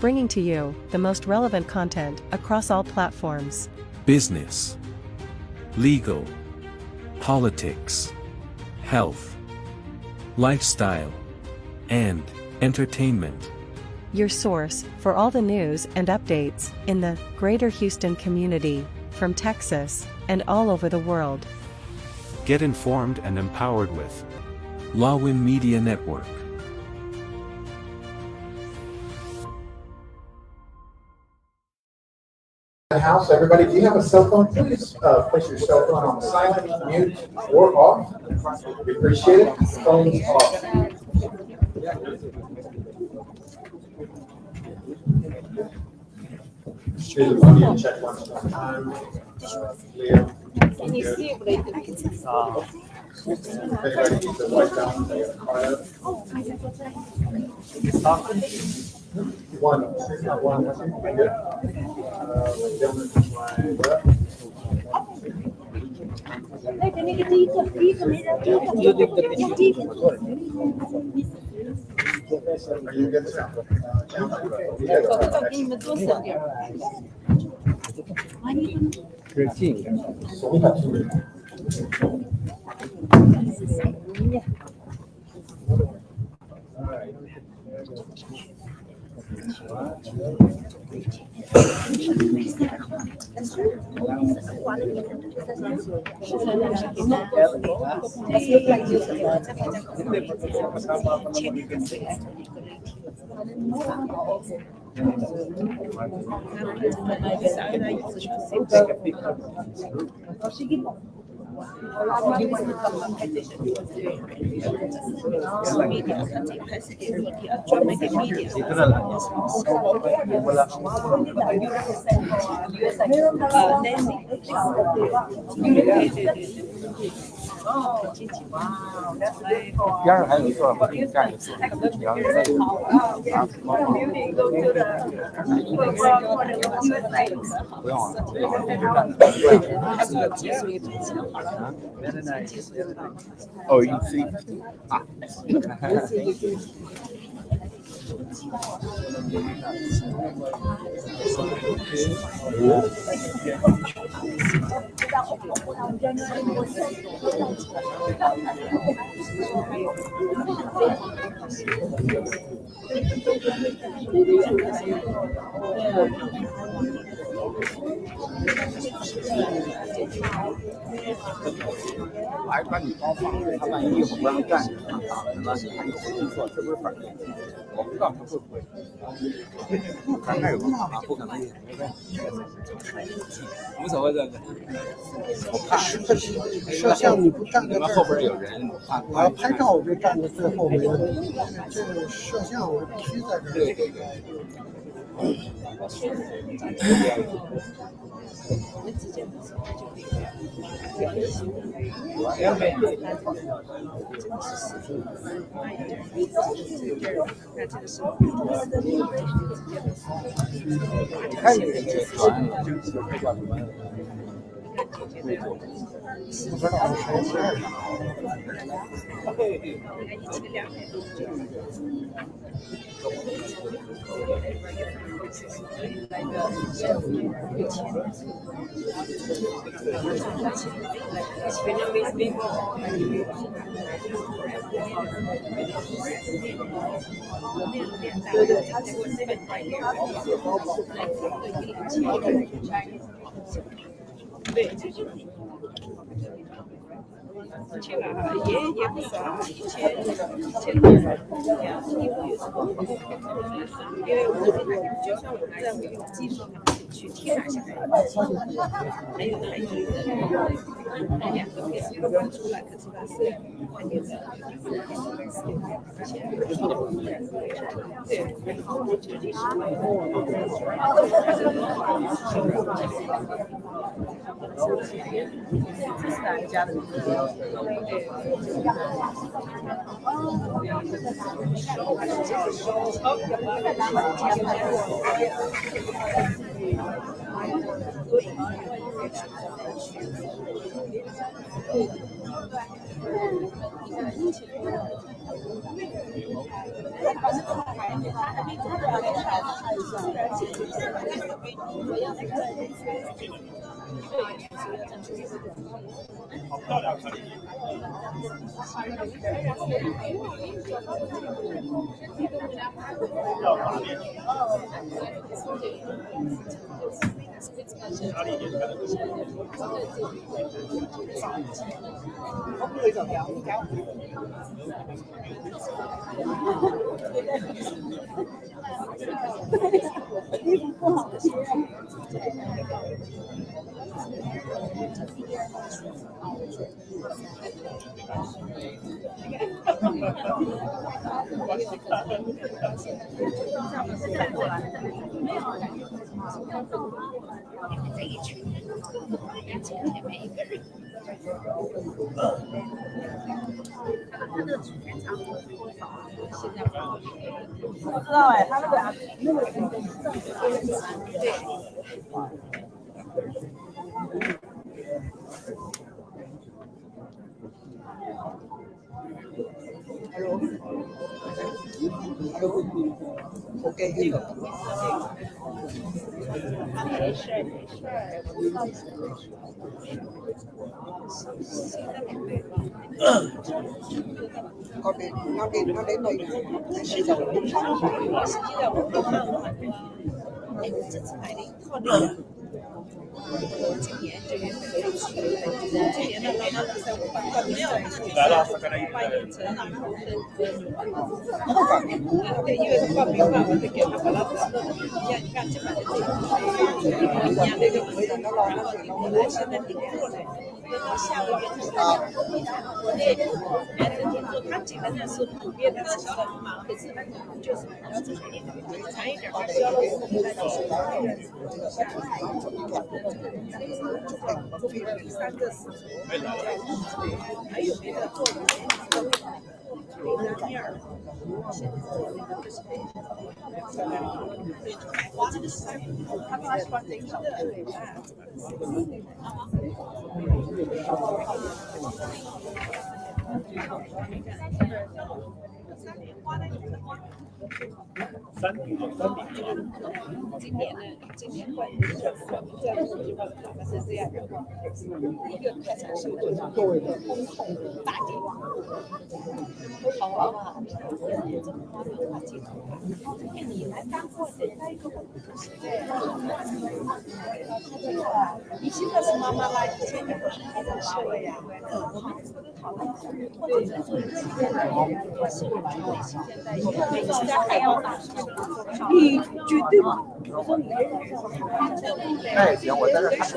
bringing to you the most relevant content across all platforms. Business, legal, politics, health, lifestyle, and entertainment. Your source for all the news and updates in the Greater Houston community, from Texas and all over the world. Get informed and empowered with Lawin Media Network. House, everybody, do you have a cell phone? Please place your cell phone on silent, mute, or off. We appreciate it. Phones off. Here's the phone. You check one time. Leo. Can you see it? I can see it. Anybody needs to wipe down the card? One. Are you good? 给你们多省点。边上还有一座，我给你站一次。然后再不用了，哦，EC 啊。我还把你包放着，他万一一会儿不让站着，挡着了，你还有工作，这不是反面？我不知道他会不会。看看有个啊，不可能，无所谓的。我怕摄像你不站在你们后边有人，我怕。我要拍照我就站在最后面，这个摄像我必须在这儿。对对对。看你这个船，这叫什么？不知道谁是。对，前两也不少，前因为我就算我在我用技术去贴上下来，还有那两个配置刚出来，可是它是关键的，这是哪一家的？这一群人，今天每一个人。不知道哎，他那个OK， 这个。没事没事，OK， 那你那洗澡，哎，我这次买了一套那个。今年这个今年的给了300-500，没有换一层，对，因为他报名嘛，我就给他把它你看这买的这个，你看那个我等到然后订过来，现在订过来，到下个月对，听说他基本上是普遍的吃的嘛，可是就是要这个一点长一点，需要我们来第三个是还有别的做的面儿，现在做那个就是哇，这个是他把它穿的一个对吧？今年关于我们在录这个大概是这样的，一个开场秀就是大给好玩嘛，这么多文化节目，你来当过的那个你现在是妈妈啦，以前你不是开场秀了呀？我们说的讨论一下，或者是做一个现在是我们内心现在每期家还要大，你绝对不。我说你哎，行，我在这看着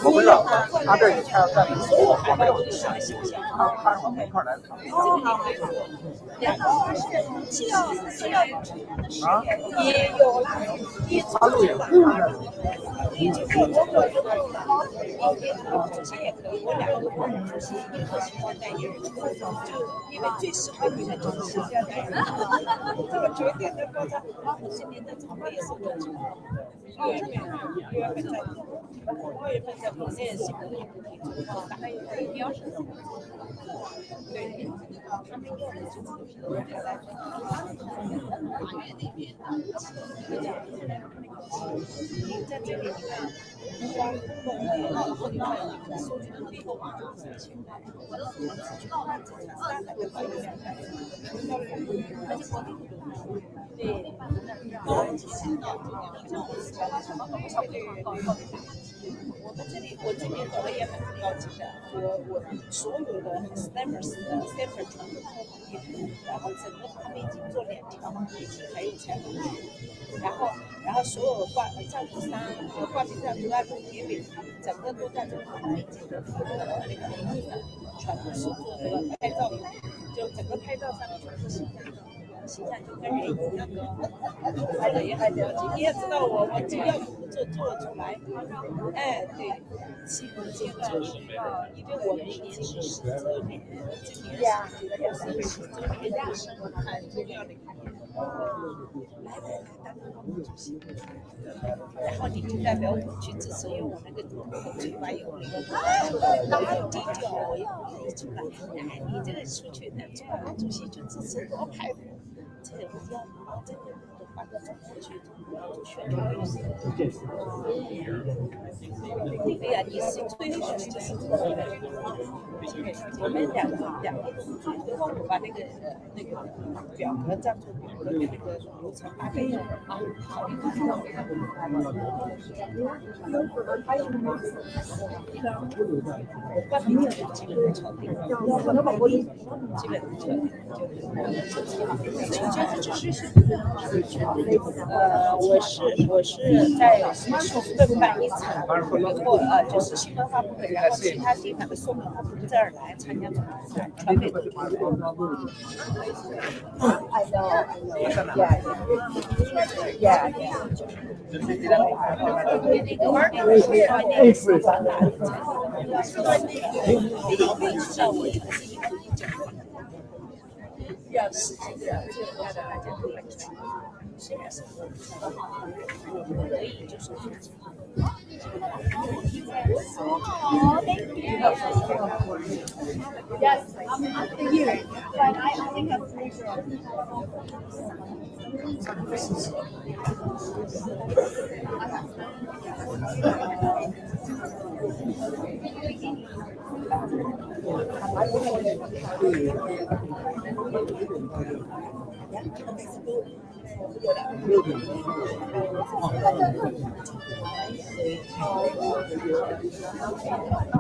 我不知道他这一天要干什么，我没有想，他让我们一块来看。啊？也有啦，他录影。你就做工作就可以了，主席也可以，我2个部主席一个形象代言人，就因为最喜欢你的就是形象代言人，这个绝对的高招。今年的场会也是多久？2月份在国内是可以大概有1标是什么？对，他们用的就是台湾花园那边在这里你看，然后你看数据的背后网上是现在，我都知道它只是300个块钱，而且国内对，我们这里我这边搞的也很高级的，我所有的 Stampers 的 Stamper 全部做好衣服，然后整个他们已经做2条，已经还有裁缝区，然后所有赞助商和挂名赞助啊也给整个都在这个美景的那个名义上，全部是做这个拍照的，就整个拍照上面全部是形象就跟人一样的，拍的也很了解。你也知道我就要做出来，哎，对，起步阶段是因为我们明年是10周年，今年是10周年，也是很重要的一年。来，当个主席，然后你就代表我去支持，因为我那个嘴巴有那个低调，我也不愿意出来。哎，你这个出去的做主席就支持多排。这个不要，这个把这种过去就宣传一下。哎呀，你是最好的就是我们两个最后我把那个表格占住表格的那个流程发给你啊。关闭这个基本的敲定，基本的敲定我是在50份办一场，如果就是新闻发布会，然后其他地方的说明他不在这儿来参加传媒的。I know. Yeah. Yes. 可以就是。Oh, thank you. Yes, after you, but I think I'm pretty sure.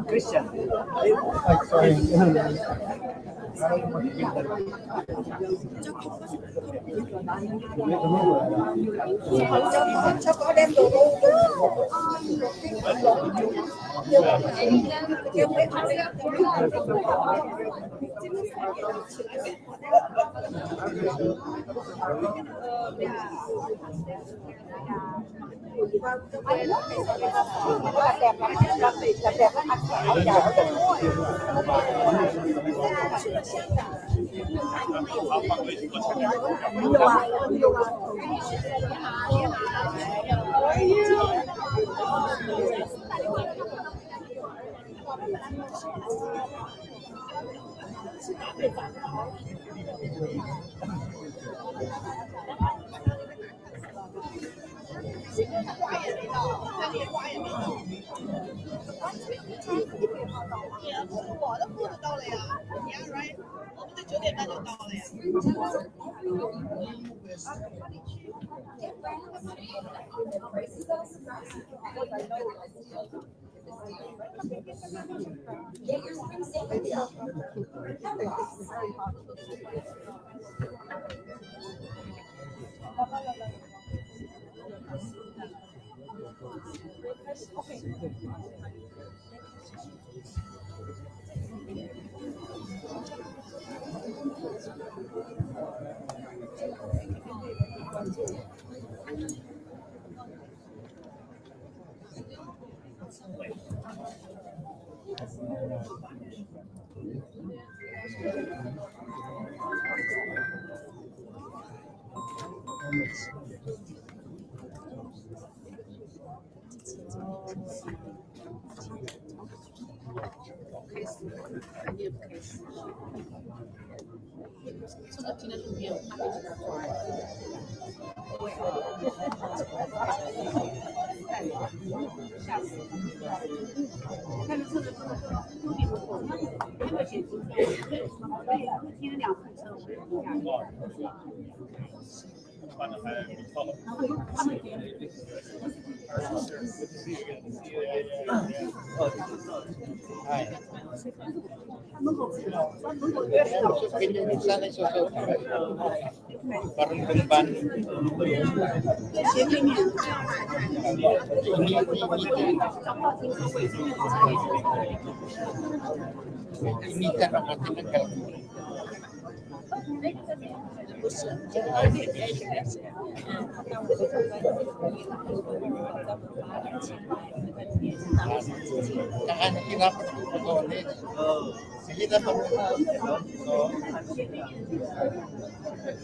Christian. Cho có đem đồ vô. Đẹp lắm, ăn áo dài đẹp quá.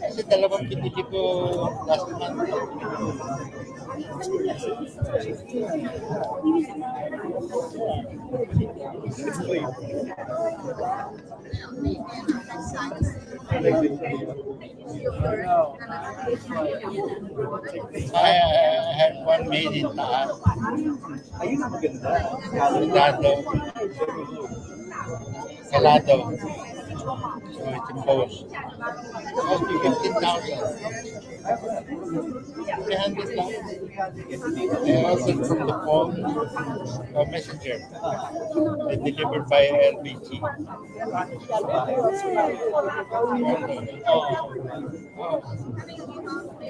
Kasi 2 binili ko last month. I had one made in Salado. So it's imposed. Cost me 15,000. 300 lang. I ordered from the phone or messenger. They delivered by LBT.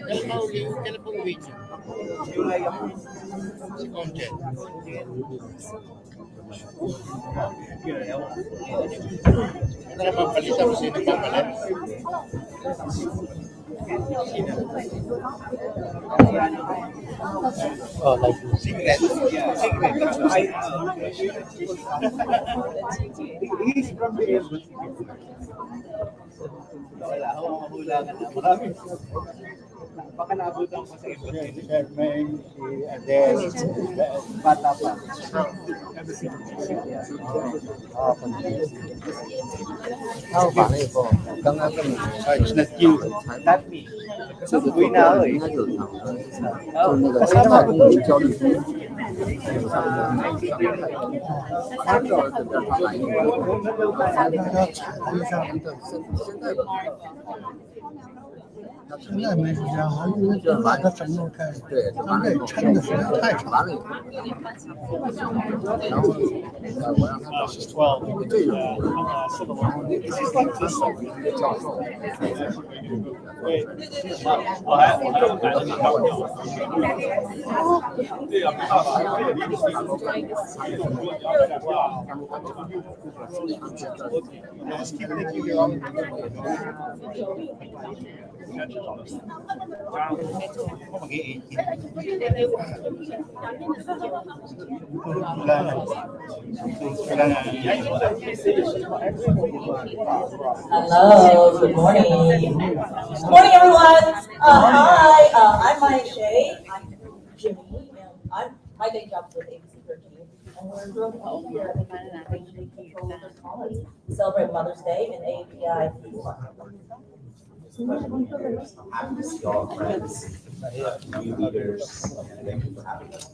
That's how you can put it. Si Concha. Ito naman palita mo sino pa palit. Oh, like secret. Secret. He's from the wala ako mahulangan na marami. Baka naabutan ko sa iba. Charmaine, si Adele, bata pa. How about it? It's not you. Not me. Kasi uwi na ako eh. Kasama ko to.现在没时间了，因为都把它整弄开，刚才撑的时间太长了。然后我让他找队友，这是like this教授。Hello, good morning. Good morning, everyone. Hi, I'm Maya Shea. I'm Jimmy, and my day job is with ABC 13. And we're thrilled to be here at the College to celebrate Mother's Day and API. Happy to see all our friends, new leaders, and thank you for having us.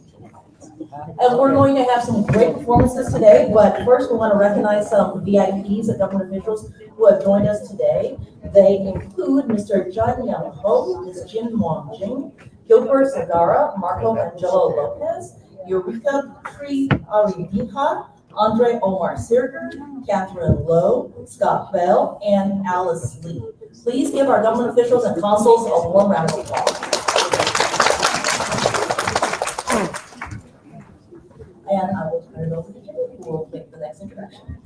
And we're going to have some great performances today, but first we want to recognize some VIPs and government officials who have joined us today. They include Mr. Jun Young Ho, Ms. Jin Wong Jing, Gilbert Sagara, Marco Angelo Lopez, Eureka Tri Aridinha, Andre Omar Sirger, Catherine Lowe, Scott Bell, and Alice Lee. Please give our government officials and consuls a warm round of applause. And I will turn it over to Jimmy, who will make the next introduction.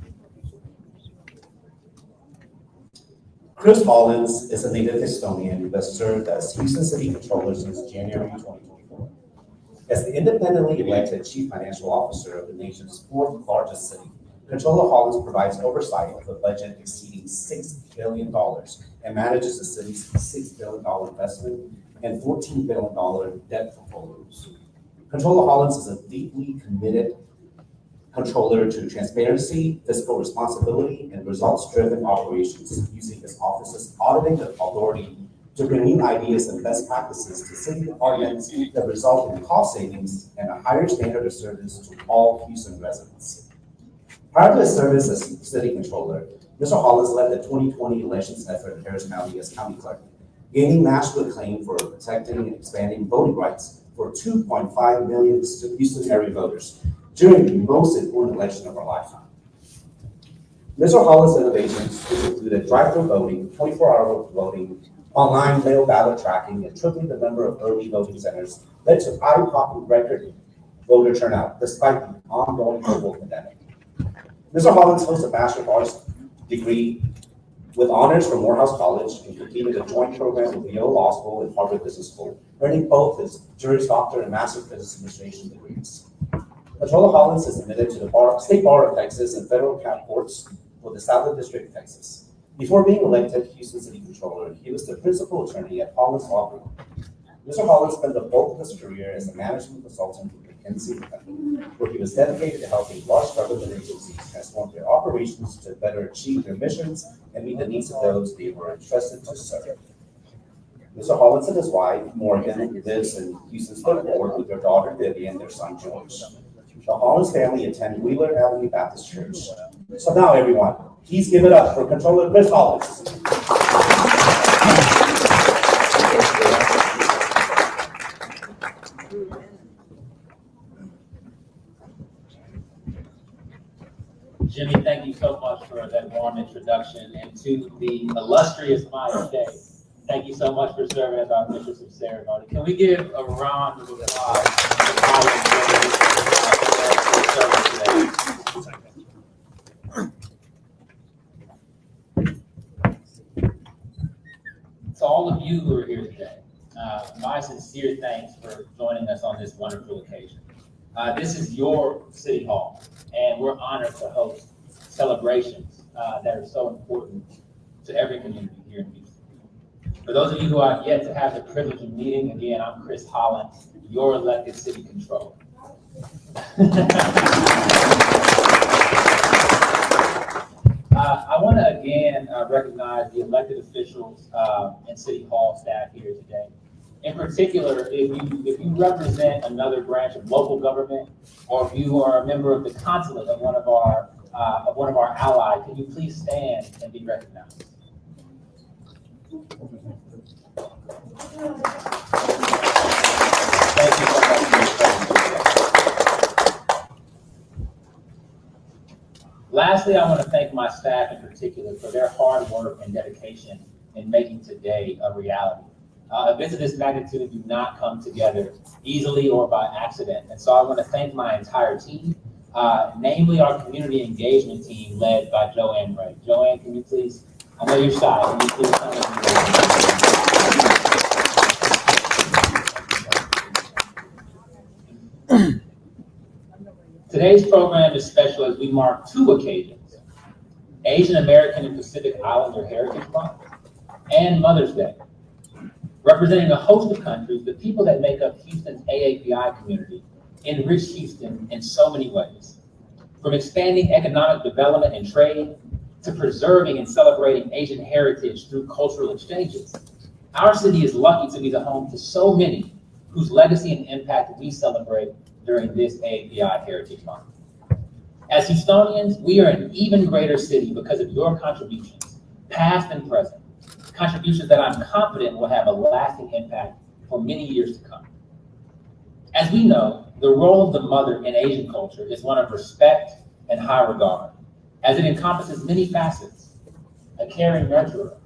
Chris Hollins is a native Estonian who has served as Houston City Controller since January 2024. As the independently elected Chief Financial Officer of the nation's fourth largest city, Controller Hollins provides oversight of a budget exceeding $6 billion and manages the city's $6 billion investment and $14 billion debt portfolios. Controller Hollins is a deeply committed controller to transparency, fiscal responsibility, and results-driven operations, using his office's auditing authority to bring new ideas and best practices to city departments that result in cost savings and a higher standard of service to all Houston residents. Prior to his service as city controller, Mr. Hollins led the 2020 elections effort in Harris County as county clerk, gaining national acclaim for protecting and expanding voting rights for 2.5 million Houston area voters during the most important election of our lifetime. Mr. Hollins' innovations, which included drive-through voting, 24-hour voting, online mail ballot tracking, and tripling the number of early voting centers, led to eye-popping record voter turnout despite the ongoing global pandemic. Mr. Hollins holds a Bachelor of Arts degree with honors from Morehouse College and completed a joint program with Yale Law School and Harvard Business School, earning both his Juris Doctor and Master of Business Administration degrees. Controller Hollins is admitted to the State Bar of Texas and federal courts for the Southern District of Texas. Before being elected Houston City Controller, he was the principal attorney at Hollins Law Group. Mr. Hollins spent the bulk of his career as a management consultant with McKinsey & Company, where he was dedicated to helping large government agencies transform their operations to better achieve their missions and meet the needs of those they were entrusted to serve. Mr. Hollins and his wife, Morgan, lives in Houston's Fifth Ward with their daughter Vivian and their son George. The Hollins family attend Wheeler Avenue Baptist Church. So now, everyone, please give it up for Controller Chris Hollins. Jimmy, thank you so much for that warm introduction, and to the illustrious Maya Day, thank you so much for serving as our Mistress of Ceremony. Can we give a round of applause to Maya today? To all of you who are here today, my sincere thanks for joining us on this wonderful occasion. This is your City Hall, and we're honored to host celebrations that are so important to every community here in Houston. For those of you who I've yet to have the privilege of meeting, again, I'm Chris Hollins, your elected city controller. I want to again recognize the elected officials and City Hall staff here today. In particular, if you represent another branch of local government, or if you are a member of the consulate of one of our allies, can you please stand and be recognized? Thank you so much for your presence. Lastly, I want to thank my staff in particular for their hard work and dedication in making today a reality. Events of this magnitude do not come together easily or by accident. And so I want to thank my entire team, namely our community engagement team led by Joanne Ray. Joanne, can you please, I know you're shy, can you please come in? Today's program is special as we mark two occasions: Asian American and Pacific Islander Heritage Month and Mother's Day. Representing a host of countries, the people that make up Houston's AAPI community enrich Houston in so many ways. From expanding economic development and trade to preserving and celebrating Asian heritage through cultural exchanges, our city is lucky to be the home to so many whose legacy and impact we celebrate during this AAPI Heritage Month. As Houstonians, we are an even greater city because of your contributions, past and present. Contributions that I'm confident will have a lasting impact for many years to come. As we know, the role of the mother in Asian culture is one of respect and high regard, as it encompasses many facets: a caring nurturer,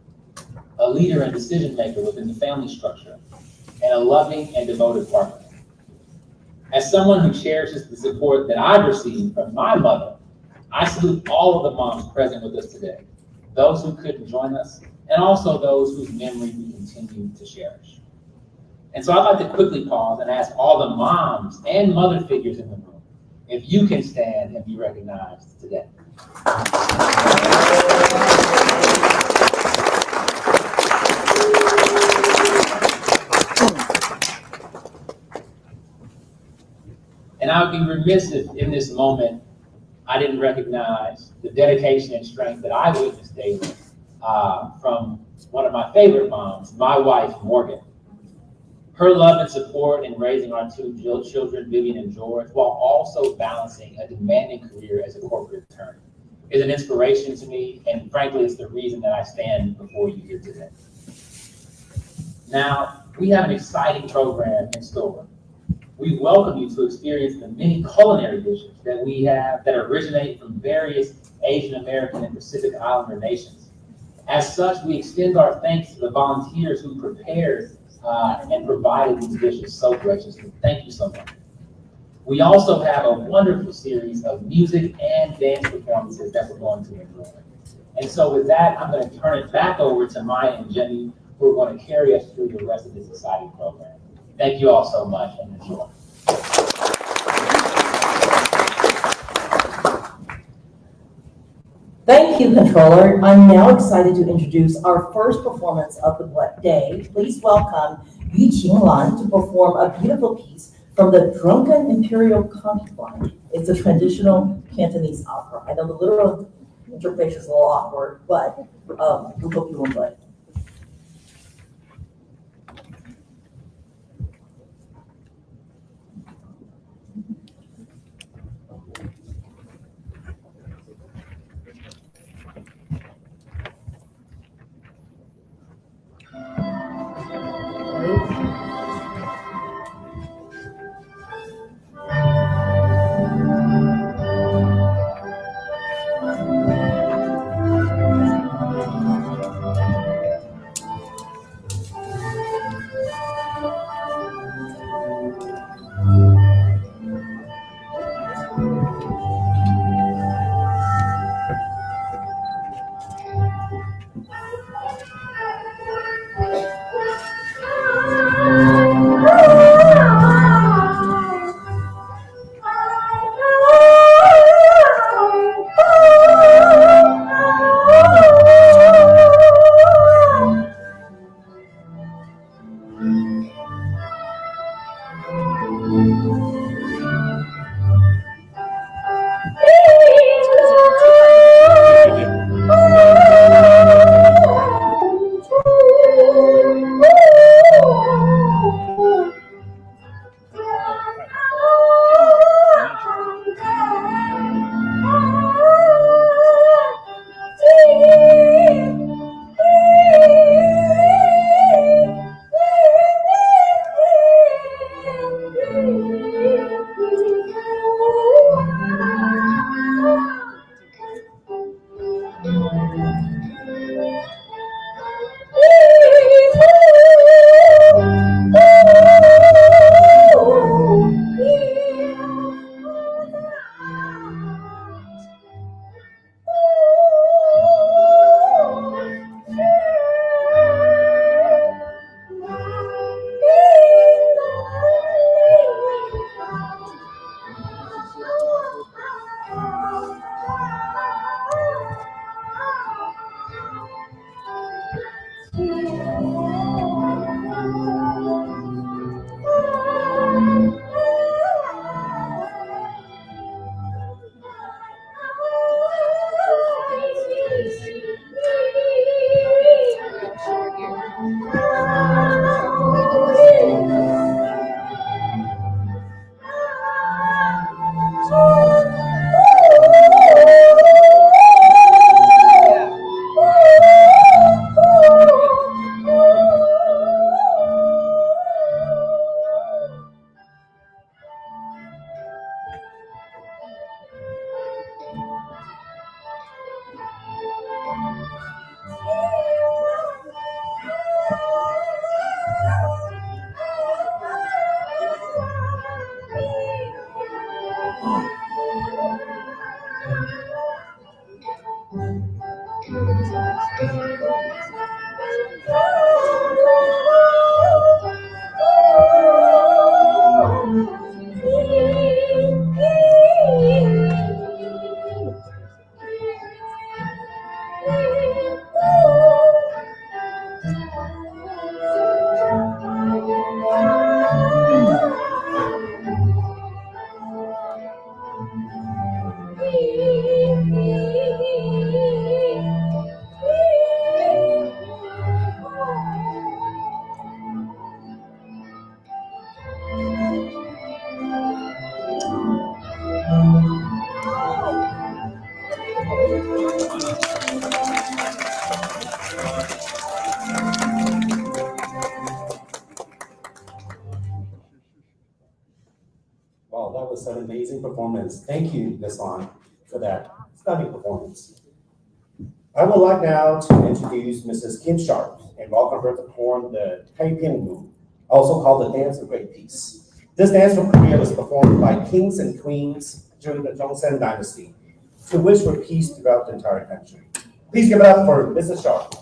a leader and decision maker within the family structure, and a loving and devoted partner. As someone who cherishes the support that I've received from my mother, I salute all of the moms present with us today, those who couldn't join us, and also those whose memory we continue to cherish. And so I'd like to quickly pause and ask all the moms and mother figures in the room if you can stand and be recognized today. And I would be remiss if in this moment I didn't recognize the dedication and strength that I witnessed daily from one of my favorite moms, my wife, Morgan. Her love and support in raising our two children, Vivian and George, while also balancing a demanding career as a corporate attorney, is an inspiration to me, and frankly, it's the reason that I stand before you here today. Now, we have an exciting program in store. We welcome you to experience the many culinary dishes that we have that originate from various Asian American and Pacific Islander nations. As such, we extend our thanks to the volunteers who prepared and provided these dishes so graciously. Thank you so much. We also have a wonderful series of music and dance performances that we're going to enjoy. And so with that, I'm going to turn it back over to Maya and Jenny, who are going to carry us through the rest of this exciting program. Thank you all so much, and enjoy. Thank you, Controller. I'm now excited to introduce our first performance of the day. Please welcome Yu Qinglan to perform a beautiful piece from the Drunken Imperial Concubine. It's a traditional Cantonese opera. I know the literal interpretation is a little awkward, but we hope you enjoy it. Wow, that was an amazing performance. Thank you, Ms. Lan, for that stunning performance. I would like now to introduce Mrs. Kim Sharp and welcome her to perform the Taiping Wu, also called the Dance of Great Peace. This dance from Korea was performed by kings and queens during the Joseon Dynasty, to wish for peace throughout the entire country. Please give it up for Mrs. Sharp.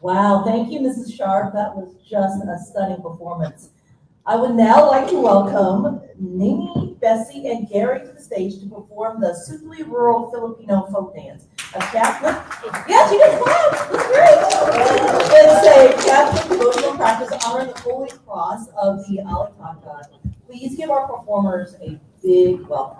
Wow, thank you, Mrs. Sharp. That was just a stunning performance. I would now like to welcome Nini, Bessie, and Gary to the stage to perform the Sudley Rural Filipino Folk Dance. A Catholic, yes, you did clap, that's great. It's a Catholic devotional practice honoring the Holy Cross of the Alataka. Please give our performers a big welcome.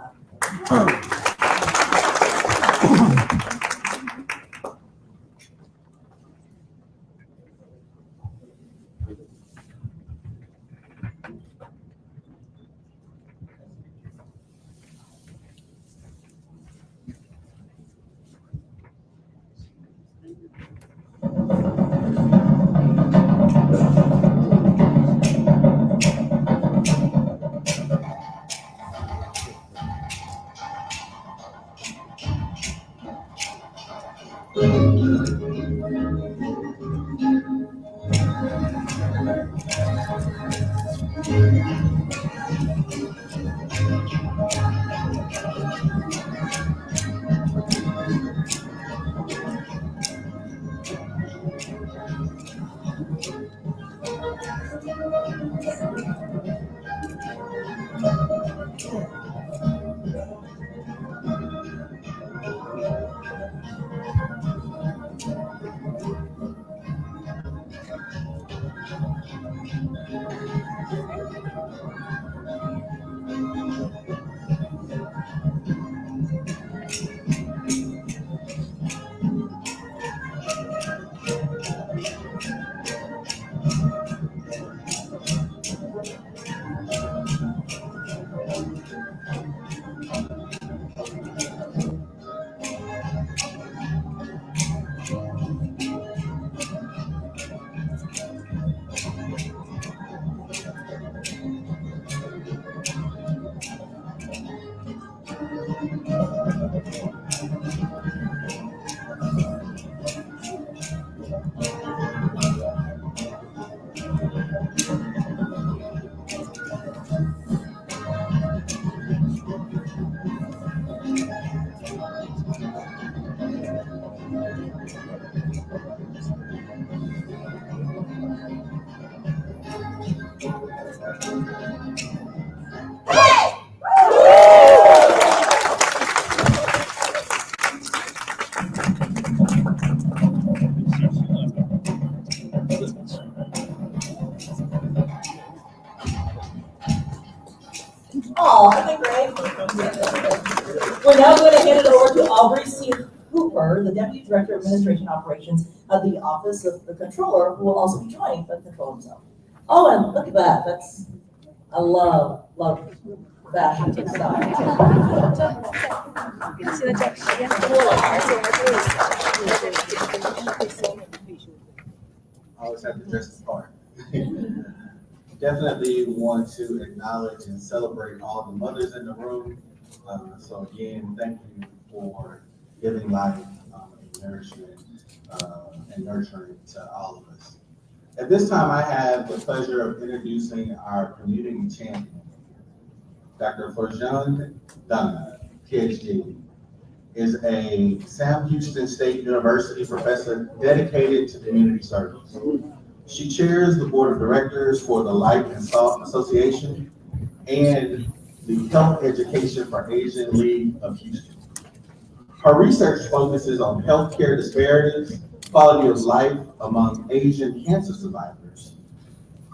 Oh, I think great. We're now going to hand it over to Aubrey C. Hooper, the Deputy Director of Administration Operations, of the Office of the Controller, who will also be joining the Controller himself. Oh, and look at that, I love fashion style. I always have to dress the part. Definitely want to acknowledge and celebrate all the mothers in the room. So again, thank you for giving life and nourishment and nurturing to all of us. At this time, I have the pleasure of introducing our community champion, Dr. Forjun Dunn, PhD, is a Sam Houston State University professor dedicated to community service. She chairs the board of directors for the Light and Salt Association and the Health Education for Asian League of Houston. Her research focuses on healthcare disparities, quality of life among Asian cancer survivors,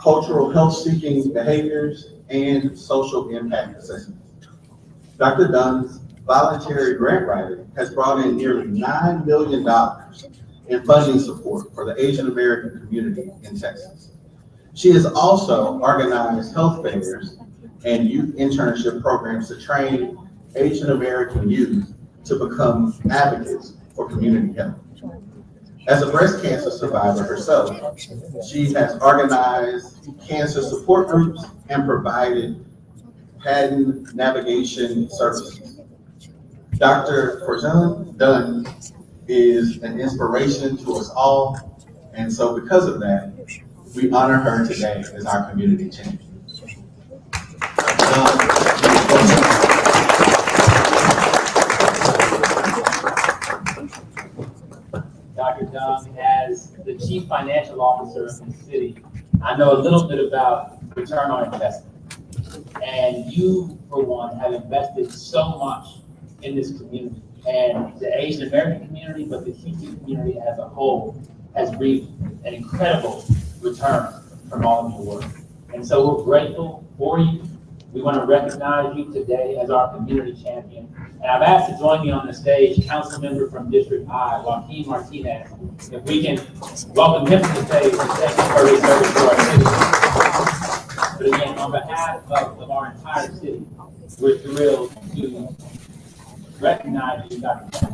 cultural health-seeking behaviors, and social impact assessments. Dr. Dunn's voluntary grant writing has brought in nearly $9 million in funding support for the Asian American community in Texas. She has also organized health fairs and youth internship programs to train Asian American youth to become advocates for community health. As a breast cancer survivor herself, she has organized cancer support groups and provided patent navigation services. Dr. Forjun Dunn is an inspiration to us all, and so because of that, we honor her today as our community champion. Dr. Dunn, as the Chief Financial Officer of the city, I know a little bit about return on investment. And you, for one, have invested so much in this community. And the Asian American community, but the Houston community as a whole, has reaped an incredible return from all of your work. And so we're grateful for you. We want to recognize you today as our community champion. And I've asked to join me on the stage, council member from District I, Joaquin Martinez. If we can welcome him to the stage and thank him for his service to our city. But again, on behalf of our entire city, we're thrilled to recognize you, Dr.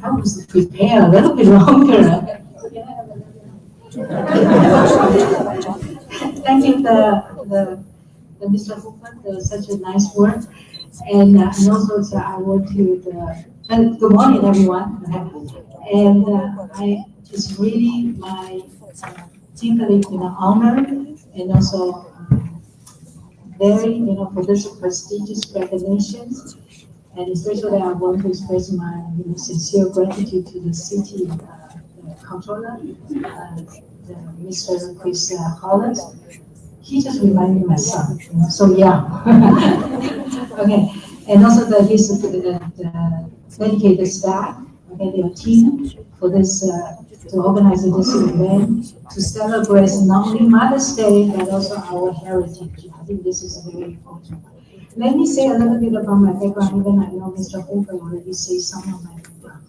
I was prepared a little bit longer. Thank you, the Mr. Hooper, for such a nice work. And also I want to good morning, everyone. And it's really my deeply honor and also very, for this prestigious recognition. And especially I want to express my sincere gratitude to the city controller, Mr. Chris Hollis. He just reminded me my son, so yeah. Okay, and also the dedicated staff, okay, their team for this, to organize this event, to celebrate not only Mother's Day, but also our heritage. I think this is very important. Let me say a little bit about my background, even I know Mr. Hooper already said some of my background.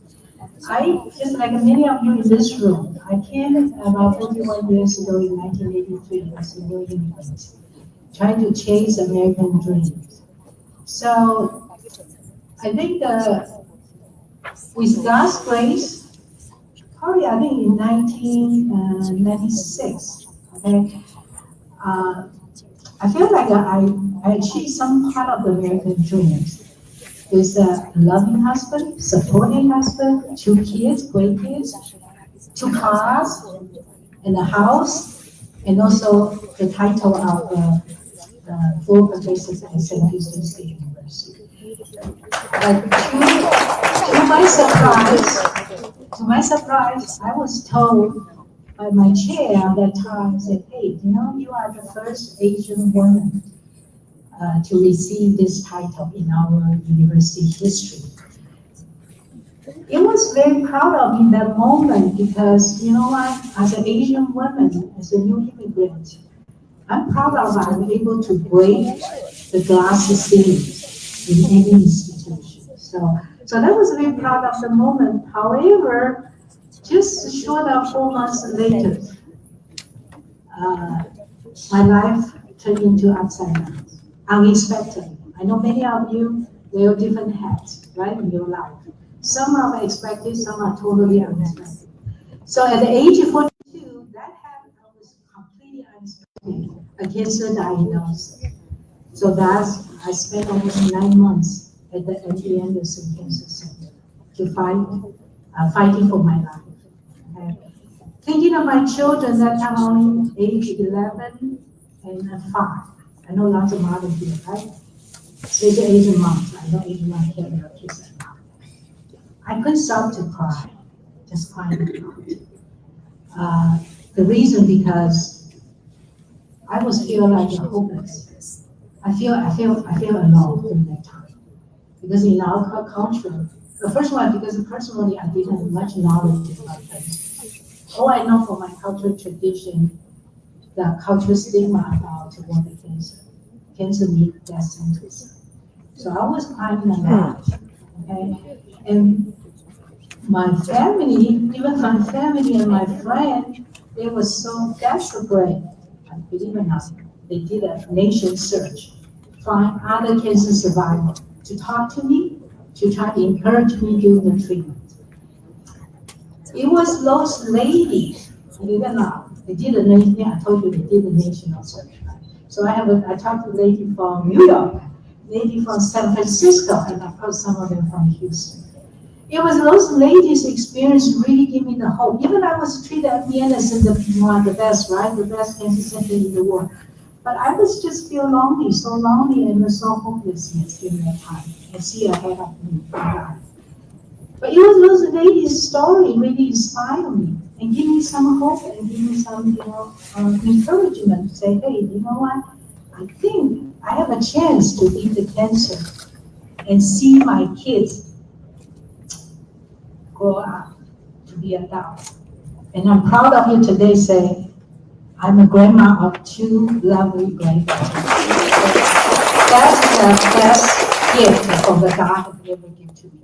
I, just like many of you in this room, I came about 41 years ago in 1983 as a young immigrant, trying to chase American dreams. So I think with God's grace, probably I think in 1996, okay, I feel like I achieved some part of the American dreams. With a loving husband, supporting husband, 2 kids, great kids, 2 cars, and a house, and also the title of full professor at St. Houston State University. But to my surprise, To my surprise, I was told by my chair at that time, said, hey, you know, you are the first Asian woman to receive this title in our university history. It was very proud of me that moment because, you know what, as an Asian woman, as a new immigrant, I'm proud of I'm able to break the glass ceiling in any institution. So that was very proud of the moment. However, just short of 4 months later, my life turned into upside down, unexpected. I know many of you wear different hats, right, in your life. Some are expected, some are totally unexpected. So at the age of 42, that happened, I was completely unexpected, a cancer diagnosis. So that's, I spent almost 9 months at the MD Anderson Cancer Center to fighting for my life. Okay. Thinking of my children that time only age 11 and 5. I know lots of mothers here, right? Especially Asian moms. I know Asian moms care about their kids. I couldn't stop to cry, just crying. The reason because I was feeling like hopeless. I feel alone during that time. Because in our culture, the first one, because personally I didn't have much knowledge about things. All I know from my cultural tradition, the cultural stigma about woman cancer means death sentence. So I was crying a lot, okay? And my family, even my family and my friend, they were so desperate. I believe it or not, they did a nation search, find other cancer survivors to talk to me, to try to encourage me during the treatment. It was those ladies, believe it or not, they did a nation, I told you they did a national search. So I talked to a lady from New York, lady from San Francisco, and of course some of them from Houston. It was those ladies' experience really gave me the hope. Even I was treated at the end as the best, right? The best cancer center in the world. But I was just feel lonely and so hopelessness during that time. I see ahead of me. But it was those ladies' story really inspired me and give me some hope and give me some, encouragement to say, hey, you know what? I think I have a chance to beat the cancer and see my kids grow up to be adults. And I'm proud of you today say, I'm a grandma of 2 lovely granddaughters. That's the best gift from the God has ever given to me.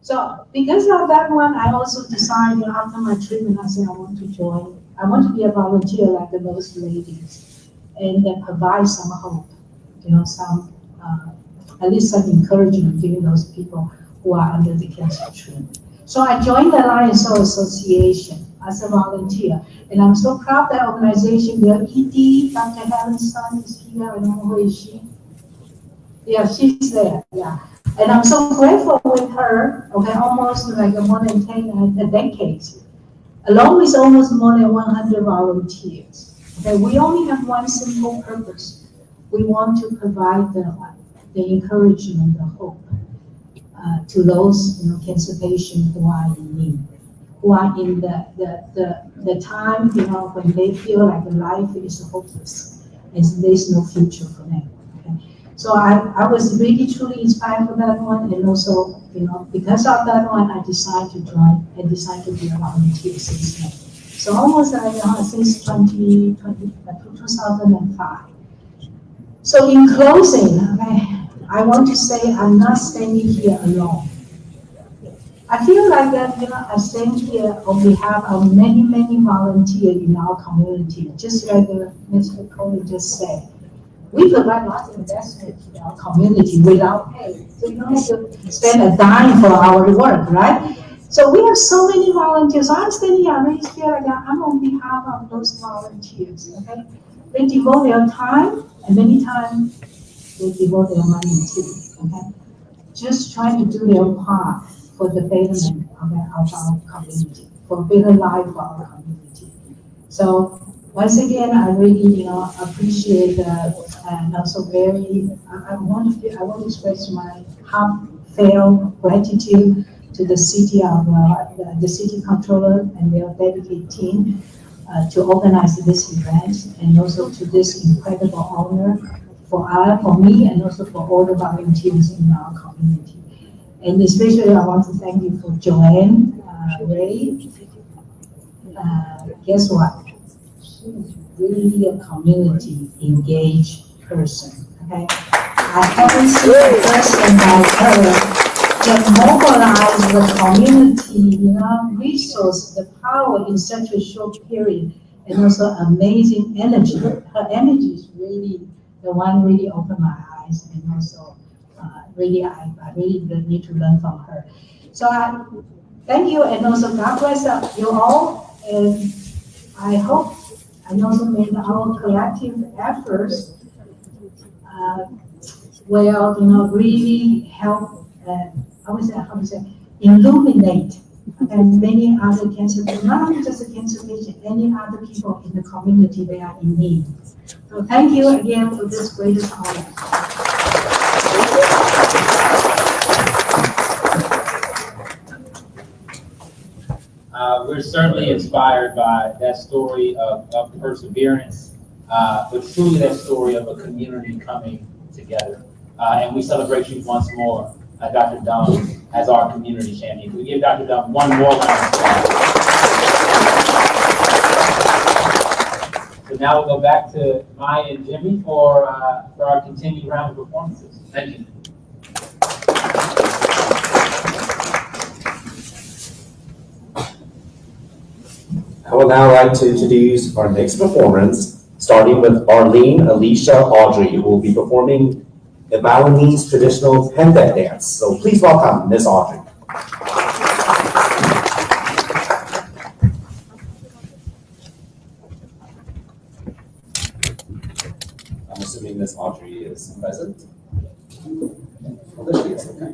So because of that one, I also decided after my treatment, I said I want to join. I want to be a volunteer like those ladies and then provide some hope, some, at least some encouragement giving those people who are under the cancer treatment. So I joined the Lion Soul Association as a volunteer. And I'm so proud that organization, their ED, Dr. Helen's son is here. I don't know who is she. Yeah, she's there, yeah. And I'm so grateful with her, okay, almost like more than 10 decades, along with almost more than 100 volunteers. Okay, we only have one simple purpose. We want to provide the encouragement, the hope to those cancer patients who are in need, who are in the time when they feel like life is hopeless and there's no future for them. Okay? So I was really truly inspired for that one, and also because of that one, I decided to join and decided to be a volunteer since then. So almost since 2005. So in closing, I want to say I'm not standing here alone. I feel like that, I stand here on behalf of many, many volunteers in our community. Just like Mr. Coley just said, we provide lots of investment in our community without pay. So you don't have to spend a dime for our work, right? So we have so many volunteers. So I'm standing here, I really feel like I'm on behalf of those volunteers, okay? They devote their time, and many times they devote their money too, okay? Just trying to do their part for the betterment of our community, for a better life for our community. So once again, I really, appreciate and also very. I want to express my heartfelt gratitude to the city of the city controller and their dedicated team to organize this event, and also to this incredible honor for me, and also for all the volunteers in our community. And especially I want to thank you for Joanne Ray. Guess what? She's really a community engaged person. Okay, I haven't seen a person like her that mobilize the community, resource, the power in such a short period, and also amazing energy. Her energy is really the one really opened my eyes, and also really I really need to learn from her. So I thank you, and also God bless you all, and I hope and also made our collective efforts will really help how to say illuminate and many other cancer patients, not only just a cancer patient, any other people in the community that are in need. So thank you again for this great honor. We're certainly inspired by that story of perseverance, but truly that story of a community coming together. And we celebrate you once more, Dr. Dunn, as our community champion. Can we give Dr. Dunn one more round of applause? So now we'll go back to Maya and Jimmy for our continued round of performances. Thank you. I would now like to introduce our next performance, starting with Arlene Alicia Audrey, who will be performing the Balinese traditional pendant dance. So please welcome Ms. Audrey. I'm assuming Ms. Audrey is present. Oh, there she is, okay.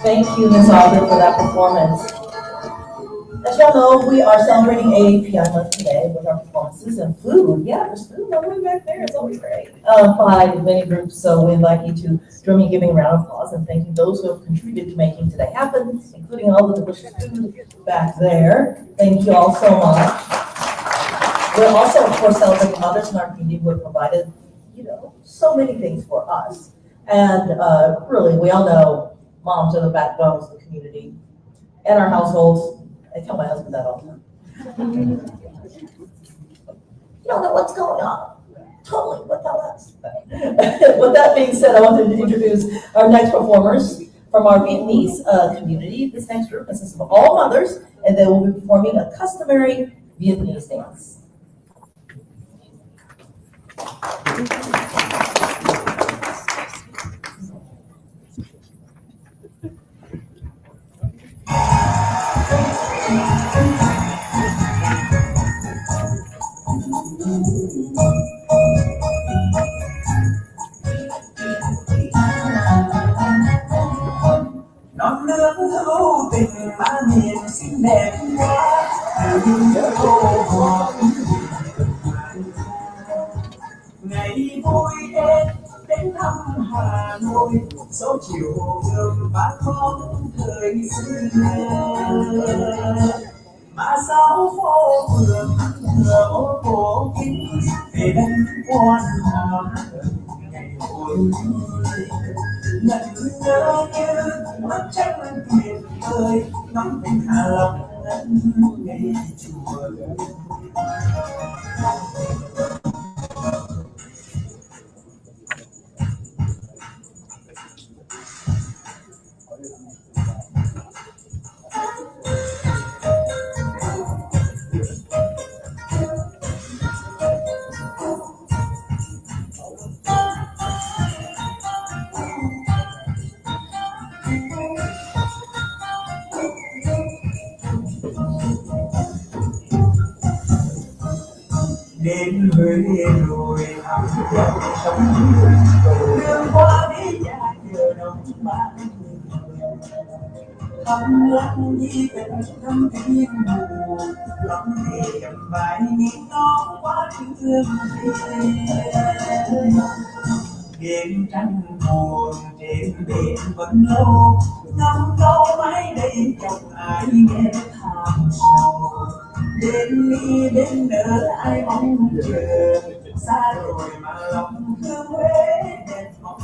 Thank you, Ms. Aubrey, for that performance. As y'all know, we are celebrating AAPI month today with our performances and food. Yeah, there's food all the way back there. It's always great. By many groups, so we invite you to join me in giving a round of applause and thanking those who have contributed to making today happen, including all the delicious food back there. Thank you all so much. We're also, of course, celebrating mothers in our community who have provided, so many things for us. And really, we all know moms are the backbones of the community and our households. I tell my husband that all the time. You don't know what's going on. Totally, but tell us. With that being said, I wanted to introduce our next performers from our Vietnamese community. This next group consists of all mothers, and they will be performing a customary Vietnamese dance. Non nước hữu tình má miền xinh đẹp quá, đừng nhớ cô hồn. Ngày vui đến thăm Hà Nội, số chiều đường bác con thời xưa. Mà sao phố phường thừa ô cổ kính về đây quan họ ngày vui. Ngẩn ngơ như bức tranh tuyệt vời ngắm cảnh Hạ Long ngày chùa. Đến với rồi thăm dạo sống đường qua đi nhà chờ đông bán thăm lăng di tình thăm thiên mù lắm thì cầm bài nghĩ nó quá thương đêm trăng buồn trên biển vẫn lâu ngắm câu mãi đây chẳng ai nghe thảm sầu. Đến đi đến nỡ ai mong chờ xa rồi mà lòng thương Huế đẹp mong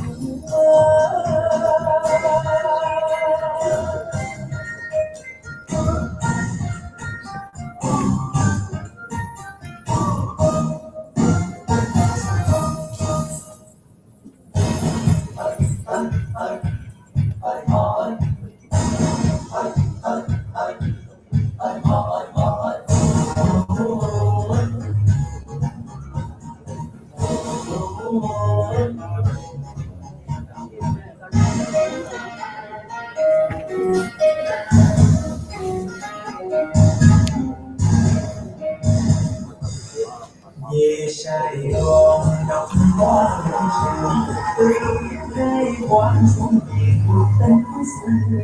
về Sài Gòn đọc qua lịch sử tuy hai quan xuân về cuộc tình xưa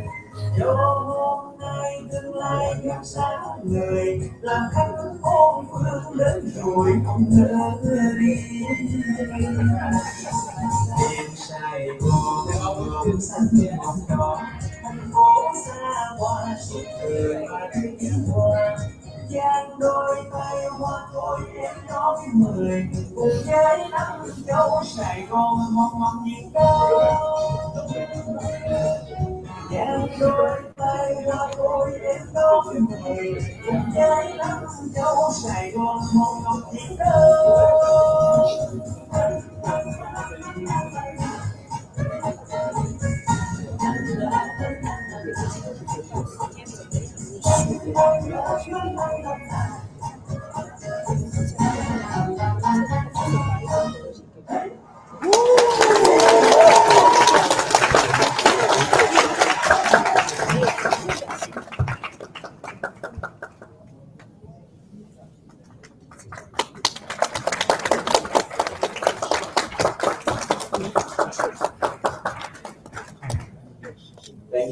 cho hôm nay tương lai gặp xa người làm khách ôm phương lớn rồi không nỡ đi. Đêm Sài Gòn đường xanh bóng đỏ thành phố xa hoa suốt đời mà đi qua giang đôi tay hoa thôi em nói mời cùng với nắng dấu Sài Gòn mong mong nhìn đâu. Giang đôi tay hoa thôi em nói mời cùng với nắng dấu Sài Gòn mong mong nhìn đâu.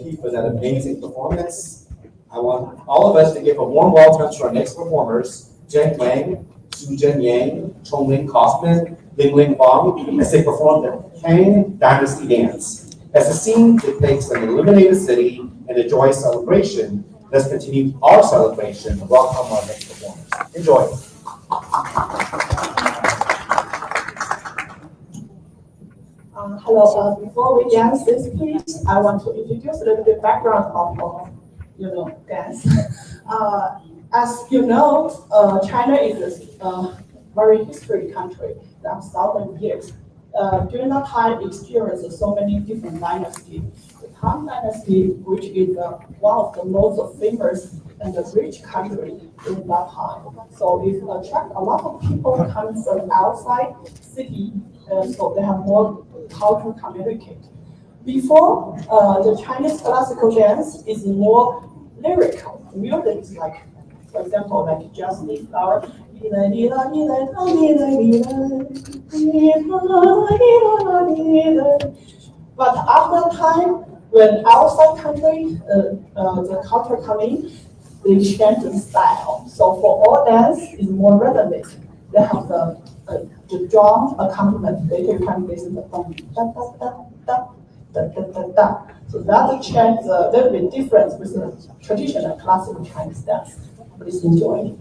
you for that amazing performance. I want all of us to give a warm welcome to our next performers, Jen Yang, Su-Jen Yang, Chong-Ling Kaufman, Ling-Ling Wang, as they perform the Tang Dynasty Dance. As the scene depicts an illuminated city and a joyous celebration, let's continue our celebration and welcome our next performers. Enjoy. Hello, before we dance this piece, I want to introduce a little bit background of, dance. As you know, China is a very history country, that 1,000 years. During that time, experienced so many different dynasties. The Tang Dynasty, which is one of the most famous and rich country in that time. So it attracts a lot of people coming from outside city, so they have more how to communicate. Before, the Chinese classical dance is more lyrical. Music is like, for example, like Jasmine Flower. But after time, when outside country, the culture come in, they change the style. So for all dance, is more rhythmic. They have the drum accompaniment. They can listen to da da da da da da da. So that change a little bit different with the traditional classical Chinese dance. Please enjoy.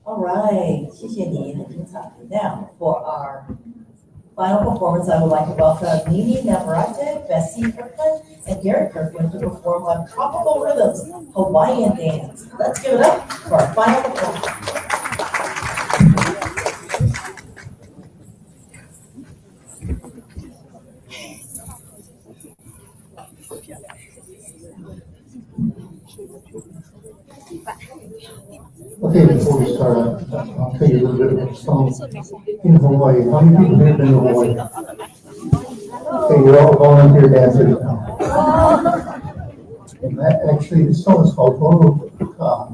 All right, 谢谢你，很精彩。Now for our final performance, I would like to welcome Nini Navarrete, Bessie Kirkland, and Garrett Kirkland to perform on Tropical Rhythms Hawaiian Dance. Let's give it up for our final performance. Okay, before we course, I'll tell you a little bit about the song in Hawaii. How many people have been to Hawaii? Okay, you're all volunteer dancers now. Actually, this song is called Olo Ka.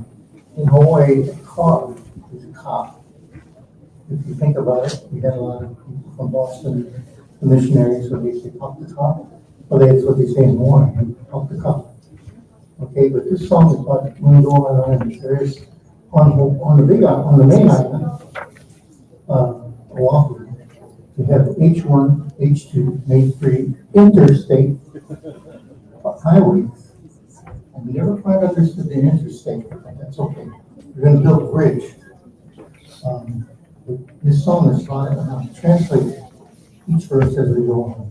In Hawaii, a ka is a cop. If you think about it, we had a lot of people from Boston, the missionaries, so they say pop the cop. Well, that's what they say in Hawaii, pop the cop. Okay, but this song is about when you go on islands. There is on the main island, Oahu, we have H1, H2, and H3 interstate highways. And we never quite understood the interstate, but that's okay. We're going to build a bridge. This song is translate each verse as we go on.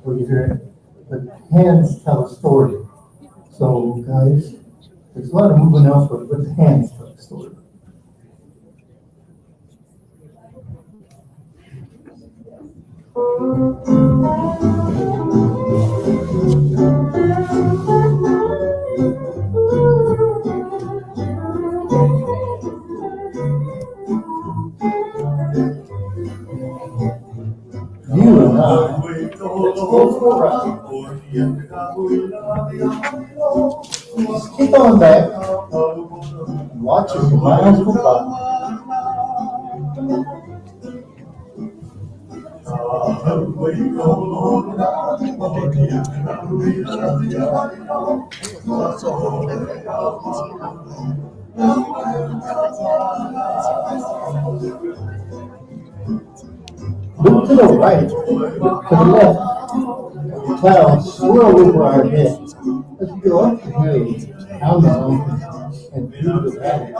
So you hear it. The hands tell a story. So guys, there's a lot of movement elsewhere, but the hands tell the story. You and I, let's go for a ride. Just kick on back and watch as the miles go by. Look to the right, look to the left. Clouds swirl over our heads as we go up the hills, down the mountains, and through the valleys.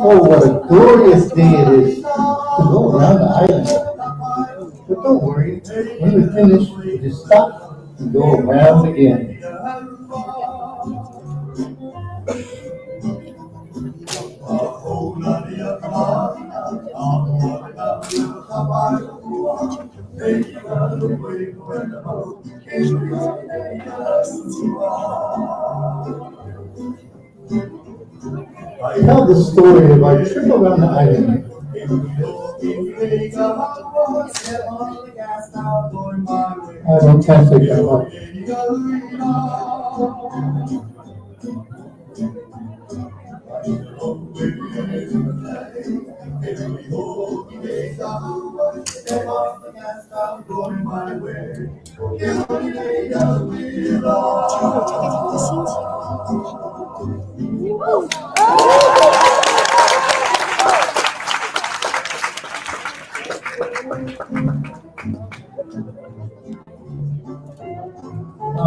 Oh, what a glorious day it is to go around the island. But don't worry, when we finish, we just stop and go around again. Tell the story of our trip around the island. I don't translate that much.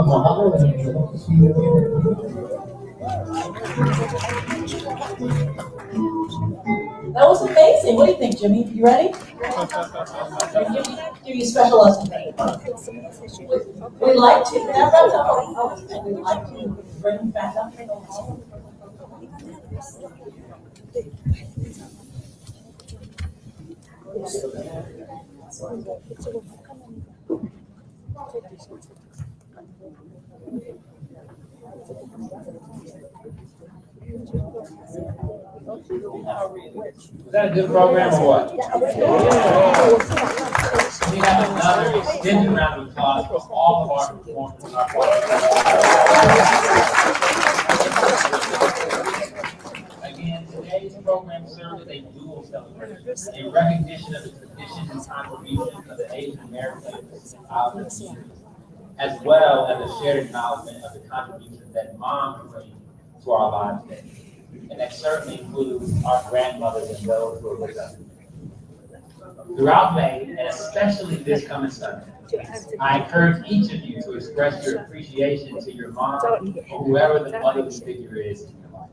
Mahalo and hope to see you again. That was amazing. What do you think, Jimmy? You ready? Give you special lesson. We'd like to have that up. We'd like to bring him back up. Was that a good program or what? We have another extended round of applause for all of our performers. Again, today's program serves as a dual celebration, a recognition of the traditions and contributions of the Asian American Islander community, as well as a shared acknowledgement of the contributions that moms bring to our lives today. And that certainly includes our grandmothers and those who are with us. Throughout May, and especially this coming Sunday, I encourage each of you to express your appreciation to your mom or whoever the motherly figure is in your life.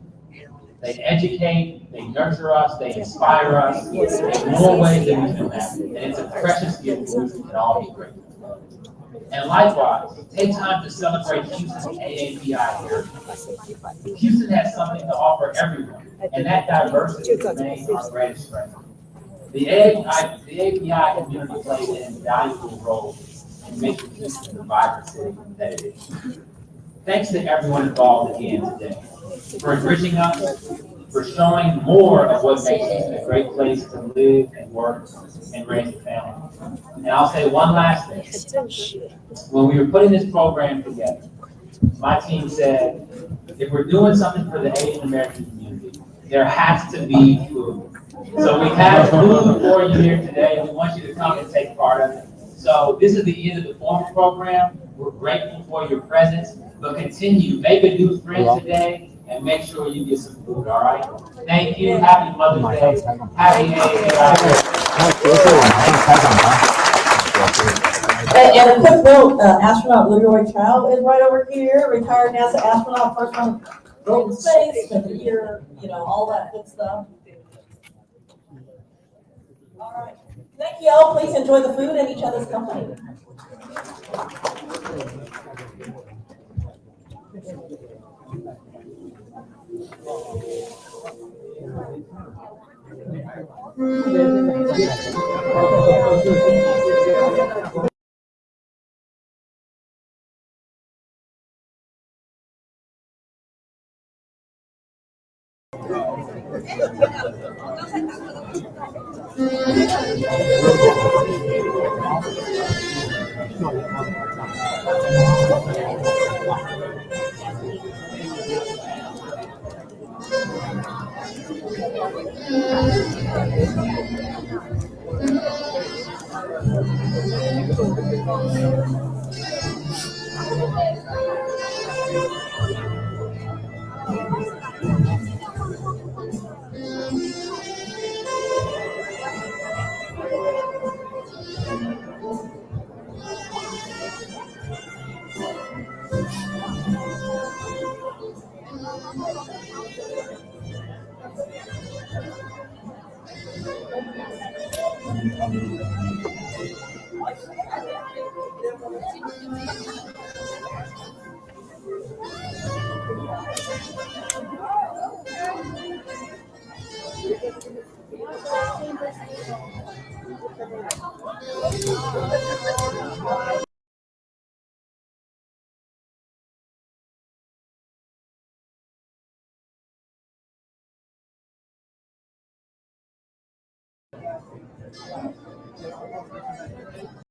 They educate, they nurture us, they inspire us in more ways than we can imagine. And it's a precious gift which we can all be grateful for. And likewise, take time to celebrate Houston's AAPI here. Houston has something to offer everyone, and that diversity remains our greatest strength. The AAPI community plays an invaluable role in making Houston the vibrant city that it is. Thanks to everyone involved again today for enriching us, for showing more of what makes Houston a great place to live and work and raise a family. And I'll say one last thing. When we were putting this program together, my team said, if we're doing something for the Asian American community, there has to be food. So we have food for you here today. We want you to come and take part of it. So this is the end of the formal program. We're grateful for your presence, but continue, make a new friend today, and make sure you get some food, all right? Thank you. Happy Mother's Day. Happy And a quick note, astronaut Leroy Child is right over here, retired NASA astronaut, first one to go to space, spent a year, all that good stuff. All right. Thank you all. Please enjoy the food and each other's company.